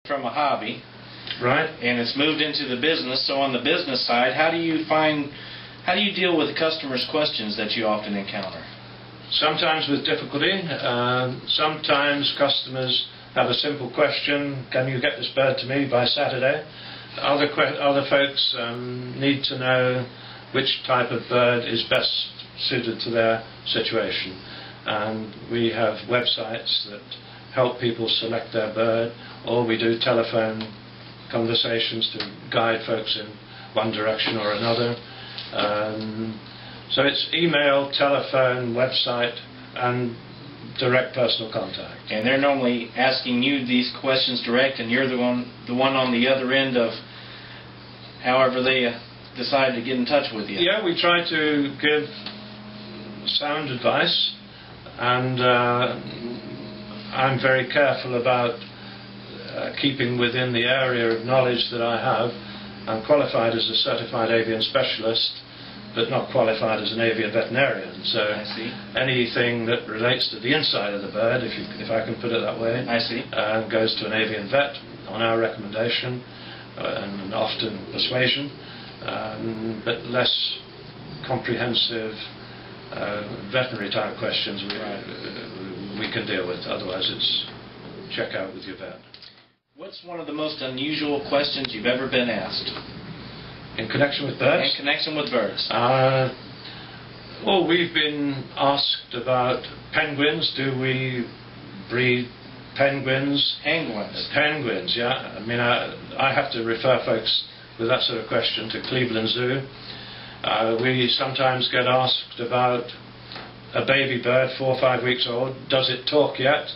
from a hobby, right? And it's moved into the business. So on the business side, how do you deal with the customers' questions that you often encounter? Sometimes with difficulty. Sometimes customers have a simple question: "Can you get this bird to me by Saturday?" Other folks need to know which type of bird is best suited to their situation, and we have websites that help people select their bird, or we do telephone conversations to guide folks in one direction or another. So it's email, telephone, website, and direct personal contact. And they're normally asking you these questions direct, and you're the one on the other end of however they decide to get in touch with you. Yeah, we try to give sound advice, and I'm very careful about keeping within the area of knowledge that I have. I'm qualified as a certified avian specialist, but not qualified as an avian veterinarian. So anything that relates to the inside of the bird, if I can put it that way, goes to an avian vet on our recommendation and often persuasion, but less comprehensive veterinary type questions we can deal with. Otherwise it's check out with your vet. What's one of the most unusual questions you've ever been asked? In connection with birds? In connection with birds. Well, we've been asked about penguins. Do we breed penguins? Penguins. Penguins, yeah. I mean, I have to refer folks with that sort of question to Cleveland Zoo. We sometimes get asked about a baby bird, 4 or 5 weeks old. Does it talk yet?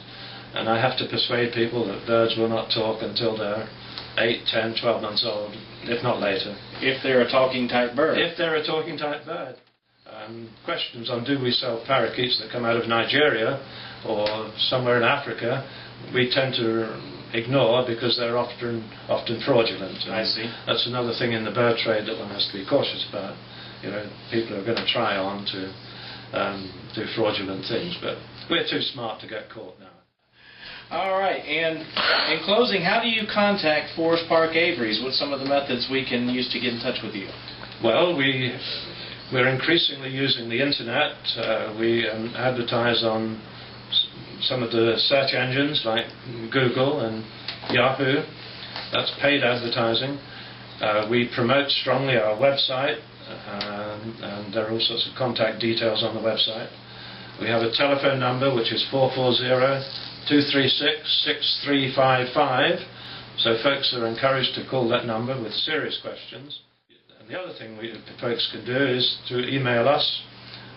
And I have to persuade people that birds will not talk until they're 8, 10, 12 months old, if not later. If they're a talking type bird. If they're a talking type bird. Questions on do we sell parakeets that come out of Nigeria or somewhere in Africa, we tend to ignore because they're often fraudulent. I see. That's another thing in the bird trade that one has to be cautious about. You know, people are going to try on to do fraudulent things, but we're too smart to get caught now. All right, and in closing, how do you contact Forest Park Aviaries? What's some of the methods we can use to get in touch with you? Well, we're increasingly using the internet. We advertise on some of the search engines like Google and Yahoo. That's paid advertising. We promote strongly our website, and there are all sorts of contact details on the website. We have a telephone number which is 440-236-6355, so folks are encouraged to call that number with serious questions. And the other thing folks can do is to email us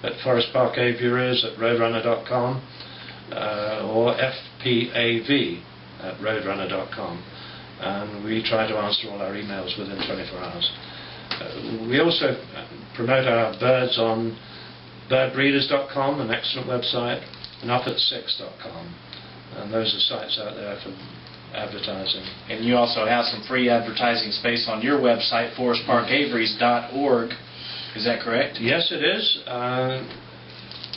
at forestparkaviaries@roadrunner.com or fpav@roadrunner.com, and we try to answer all our emails within 24 hours. We also promote our birds on birdbreeders.com, an excellent website, and up@6.com. And those are sites out there for advertising. And you also have some free advertising space on your website, forestparkaviaries.org. Is that correct? Yes, it is.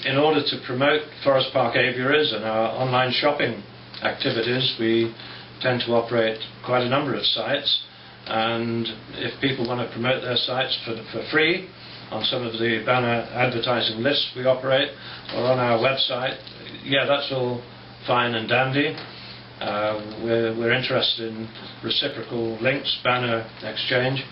In order to promote Forest Park Aviaries and our online shopping activities, we tend to operate quite a number of sites. And if people want to promote their sites for free on some of the banner advertising lists we operate, or on our website, yeah, that's all fine and dandy. We're interested in reciprocal links, banner exchange.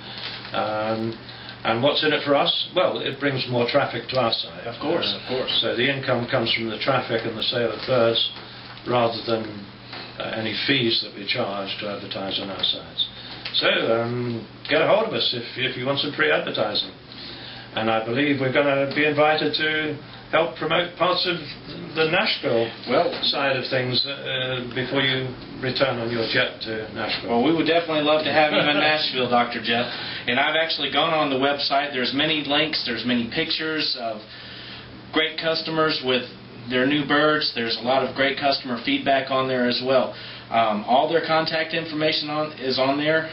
And what's in it for us? Well, it brings more traffic to our site. Of course, of course. So the income comes from the traffic and the sale of birds rather than any fees that we charge to advertise on our sites. So get a hold of us if you want some free advertising. And I believe we're going to be invited to help promote parts of the Nashville side of things before you return on your jet to Nashville. Well, we would definitely love to have you in Nashville, Dr. Geoff. And I've actually gone on the website. There's many links. There's many pictures of great customers with their new birds. There's a lot of great customer feedback on there as well. All their contact information is on there.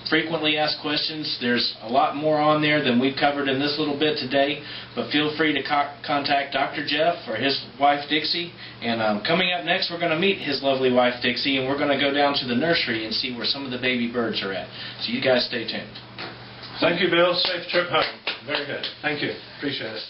Frequently asked questions. There's a lot more on there than we've covered in this little bit today, but feel free to contact Dr. Geoff or his wife Dixie. And coming up next, we're going to meet his lovely wife Dixie, and we're going to go down to the nursery and see where some of the baby birds are at. So you guys stay tuned. Thank you, Bill. Safe trip home. Very good. Thank you. Appreciate it.